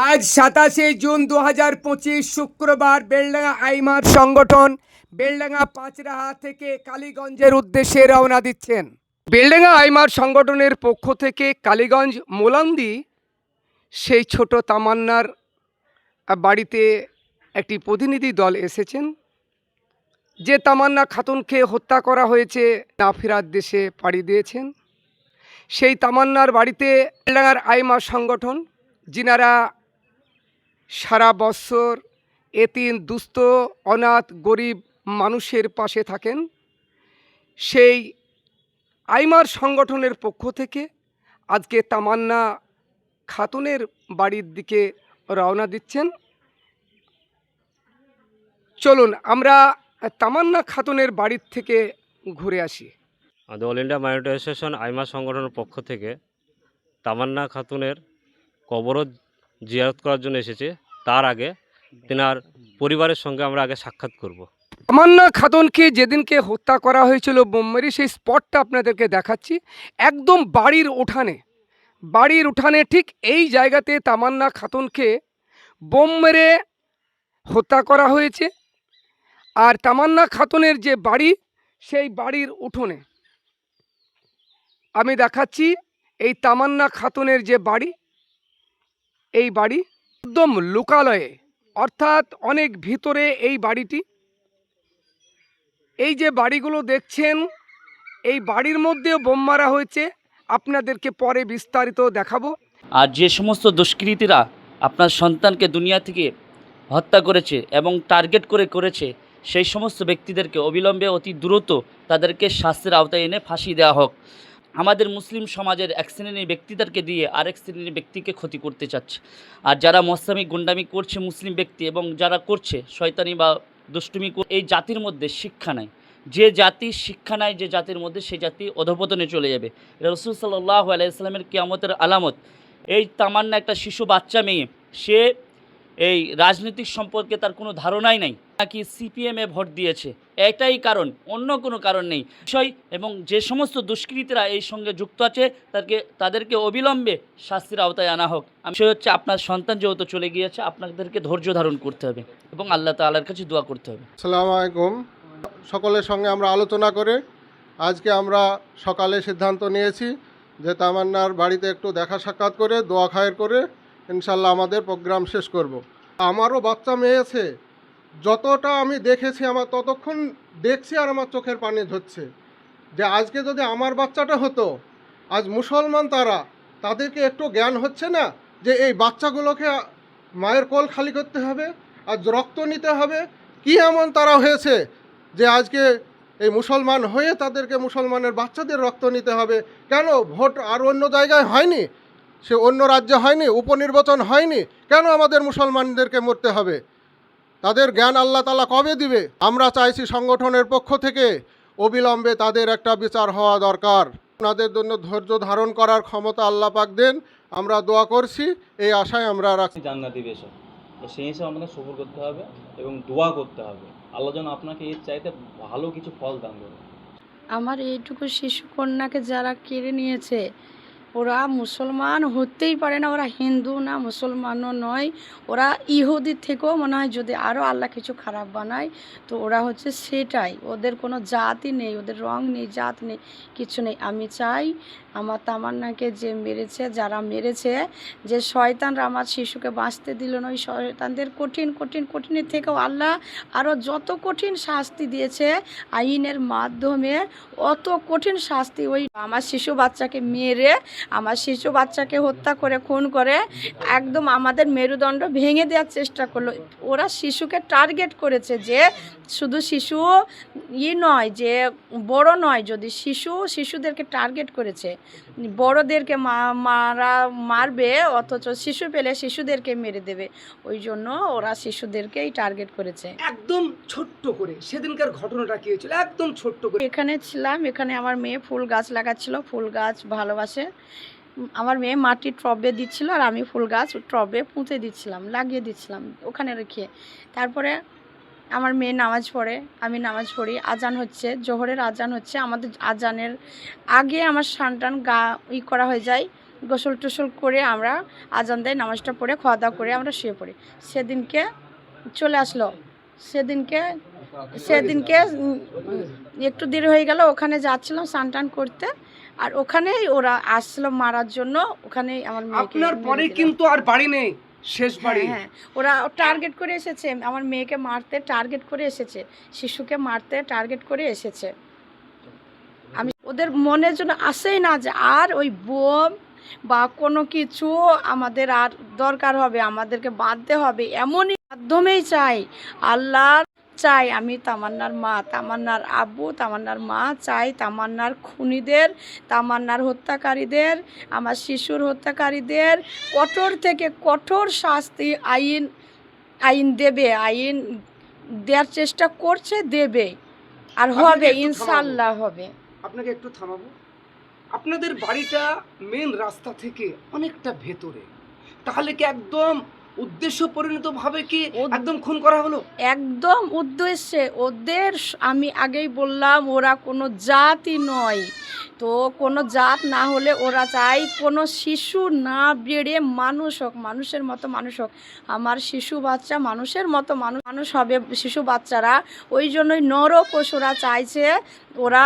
আজ 27 জুন 2025 শুক্রবার বেলডাঙ্গা আইমার সংগঠন বেলডাঙ্গা পাঁচরাহা থেকে কালীগঞ্জের উদ্দেশ্যে রওনা দিচ্ছেন। বেলডাঙ্গা আইমার সংগঠনের পক্ষ থেকে কালীগঞ্জ মোলান্দি সেই ছোট তামান্নার বাড়িতে একটি প্রতিনিধি দল এসেছেন। যে তামান্না খাতুনকে হত্যা করা হয়েছে না ফেরার দেশে পাড়ি দিয়েছেন, সেই তামান্নার বাড়িতে বেলডাঙ্গার আইমার সংগঠন, যিনারা সারা বছর এতিম দুস্থ অনাথ গরিব মানুষের পাশে থাকেন, সেই আইমার সংগঠনের পক্ষ থেকে আজকে তামান্না খাতুনের বাড়ির দিকে রওনা দিচ্ছেন। চলুন আমরা তামান্না খাতুনের বাড়ির থেকে ঘুরে আসি। আমাদের অল ইন্ডিয়া মাইনরিটি অ্যাসোসিয়েশন আইমা সংগঠনের পক্ষ থেকে তামান্না খাতুনের কবরও জিয়ারত করার জন্য এসেছে। তার আগে তেনার পরিবারের সঙ্গে আমরা আগে সাক্ষাৎ করব। তামান্না খাতুনকে যেদিনকে হত্যা করা হয়েছিল বোমমেরি, সেই স্পটটা আপনাদেরকে দেখাচ্ছি। একদম বাড়ির উঠানে ঠিক এই জায়গাতে তামান্না খাতুনকে বোম মেরে হত্যা করা হয়েছে। আর তামান্না খাতুনের যে বাড়ি, সেই বাড়ির উঠোনে আমি দেখাচ্ছি এই তামান্না খাতুনের যে বাড়ি, এই বাড়ি একদম লোকালয়ে, অর্থাৎ অনেক ভিতরে এই বাড়িটি। এই যে বাড়িগুলো দেখছেন, এই বাড়ির মধ্যেও বোম মারা হয়েছে, আপনাদেরকে পরে বিস্তারিত দেখাবো। আর যে সমস্ত দুষ্কৃতীরা আপনার সন্তানকে দুনিয়া থেকে হত্যা করেছে এবং টার্গেট করেছে, সেই সমস্ত ব্যক্তিদেরকে অবিলম্বে অতি দ্রুত তাদেরকে শাস্তির আওতায় এনে ফাঁসি দেওয়া হোক। আমাদের মুসলিম সমাজের এক শ্রেণীর ব্যক্তিদেরকে দিয়ে আরেক শ্রেণীর ব্যক্তিকে ক্ষতি করতে চাচ্ছে। আর যারা মস্তামি গুন্ডামি করছে মুসলিম ব্যক্তি, এবং যারা করছে শয়তানি বা দুষ্টুমি, এই জাতির মধ্যে শিক্ষা নাই। যে জাতি শিক্ষা নাই যে জাতির মধ্যে, সেই জাতি অধঃপতনে চলে যাবে। এটা রাসূল সাল্লাল্লাহু আলাইহি ওয়াসাল্লামের কিয়ামতের আলামত। এই তামান্না একটা শিশু বাচ্চা মেয়ে, সে এই রাজনৈতিক সম্পর্কে তার কোনো ধারণাই নাই, নাকি সিপিএমে ভোট দিয়েছে, এটাই কারণ, অন্য কোনো কারণ নেই বিষয়। এবং যে সমস্ত দুষ্কৃতীরা এই সঙ্গে যুক্ত আছে তাদেরকে অবিলম্বে শাস্তির আওতায় আনা হোক। বিষয় হচ্ছে, আপনার সন্তান যেহেতু চলে গিয়েছে, আপনাদেরকে ধৈর্য ধারণ করতে হবে এবং আল্লাহ তাআলার কাছে দোয়া করতে হবে। আসসালামু আলাইকুম। সকলের সঙ্গে আমরা আলোচনা করে আজকে আমরা সকালে সিদ্ধান্ত নিয়েছি যে তামান্নার বাড়িতে একটু দেখা সাক্ষাৎ করে দোয়া খায়ের করে ইনশাল্লাহ আমাদের প্রোগ্রাম শেষ করব। আমারও বাচ্চা মেয়ে আছে, যতটা আমি দেখেছি আমার ততক্ষণ দেখছি আর আমার চোখের পানি ঝরছে যে আজকে যদি আমার বাচ্চাটা হতো, আজ মুসলমান তাদেরকে একটু জ্ঞান হচ্ছে না যে এই বাচ্চাগুলোকে মায়ের কোল খালি করতে হবে, আজ রক্ত নিতে হবে। কি এমন তারা হয়েছে যে আজকে এই মুসলমান হয়ে তাদেরকে মুসলমানের বাচ্চাদের রক্ত নিতে হবে? কেন ভোট আর অন্য জায়গায় হয়নি, সে অন্য রাজ্যে হয়নি, উপনির্বাচন হয়নি, কেন আমাদের মুসলমানদেরকে মরতে হবে? তাদের জ্ঞান আল্লাহ তাআলা কবে দিবে? আমরা চাইছি সংগঠনের পক্ষ থেকে অবিলম্বে তাদের একটা বিচার হওয়া দরকার। ওনাদের জন্য ধৈর্য ধারণ করার ক্ষমতা আল্লাহ পাক দেন, আমরা দোয়া করছি, এই আশায় আমরা রাখছি। জান্নাতি বেশক, তো সেই হিসাবে আমাদের সবুর করতে হবে এবং দোয়া করতে হবে আল্লাহ যেন আপনাকে এর চাইতে ভালো কিছু ফল দান করে। আমার এইটুকু শিশু কন্যাকে যারা কেড়ে নিয়েছে, ওরা মুসলমান হতেই পারে না, ওরা হিন্দু না মুসলমানও নয়, ওরা ইহুদির থেকেও মনে হয় যদি আরও আল্লাহ কিছু খারাপ বানায় তো ওরা হচ্ছে সেটাই। ওদের কোনো জাতই নেই, ওদের রং নেই, জাত নেই, কিছু নেই। আমি চাই আমার তামান্নাকে যে মেরেছে, যারা মেরেছে, যে শয়তানরা আমার শিশুকে বাঁচতে দিল না, ওই শয়তানদের কঠিনের থেকেও আল্লাহ আরও যত কঠিন শাস্তি দিয়েছে আইনের মাধ্যমে, অত কঠিন শাস্তি ওই আমার শিশু বাচ্চাকে মেরে, আমার শিশু বাচ্চাকে হত্যা করে খুন করে একদম আমাদের মেরুদণ্ড ভেঙে দেওয়ার চেষ্টা করলো। ওরা শিশুকে টার্গেট করেছে, যে শুধু শিশু নয়, যে বড় নয়, যদি শিশুদেরকে টার্গেট করেছে, বড়দেরকে মারবে অথচ শিশু পেলে শিশুদেরকে মেরে দেবে, ওই জন্য ওরা শিশুদেরকেই টার্গেট করেছে। একদম ছোট্ট করে সেদিনকার ঘটনাটা কি হয়েছিল, একদম ছোট্ট করে। এখানে ছিলাম, এখানে আমার মেয়ে ফুল গাছ লাগাচ্ছিল, ফুল গাছ ভালোবাসে। আমার মেয়ে মাটির টবে দিচ্ছিল আর আমি ফুল গাছ টবে পুঁতে দিচ্ছিলাম, লাগিয়ে দিচ্ছিলাম ওখানে রেখে। তারপরে আমার মেয়ে নামাজ পড়ে, আমি নামাজ পড়ি, আজান হচ্ছে, জোহরের আজান হচ্ছে। আমাদের আজানের আগে আমার সন্তান করা হয়ে যায়, গোসল টোসল করে আমরা আজান দেয়, নামাজটা পড়ে খাওয়া দাওয়া করে আমরা শুয়ে পড়ি। সেদিনকে চলে আসলো, সেদিনকে একটু দেরি হয়ে গেল, ওখানে যাচ্ছিলাম স্নান টান করতে, আর ওখানেই ওরা আসলো মারার জন্য। ওখানেই আমার মেয়েকে আপনার মেরে পরে দিল। কিন্তু আর বাড়ি নেই, শেষ বাড়ি। হ্যাঁ, ওরা টার্গেট করে এসেছে, আমার মেয়েকে মারতে টার্গেট করে এসেছে, শিশুকে মারতে টার্গেট করে এসেছে। আমি ওদের মনের জন্য আসেই না যে আর ওই বোম বা কোনো কিছু আমাদের আর দরকার হবে, আমাদেরকে বাঁধতে হবে, এমনই মাধ্যমেই চাই আল্লাহর চাই। আমি তামান্নার মা, তামান্নার আব্বু, তামান্নার মা চাই তামান্নার খুনিদের, তামান্নার হত্যাকারীদের, আমার শিশুর হত্যাকারীদের কঠোর থেকে কঠোর শাস্তি আইন দেবে, আইন দেওয়ার চেষ্টা করছে, দেবে, আর আপনাকে হবে, একটু ইনশাল্লাহ হবে। আপনাকে একটু থামাবো। আপনাদের বাড়িটা মেন রাস্তা থেকে অনেকটা ভেতরে, তাহলে কি একদম উদ্দেশ্য পরিণত ভাবে কি একদম খুন করা হলো? একদম উদ্দেশ্যে ওদের আমি আগেই বললাম, ওরা কোনো জাতই নয়, তো কোনো জাত না হলে ওরা চাই কোনো শিশু না বেড়ে মানুষ হোক, মানুষের মতো মানুষ হোক। আমার শিশু বাচ্চা মানুষের মতো মানুষ হবে, শিশু বাচ্চারা, ওই জন্যই নরপশুরা চাইছে ওরা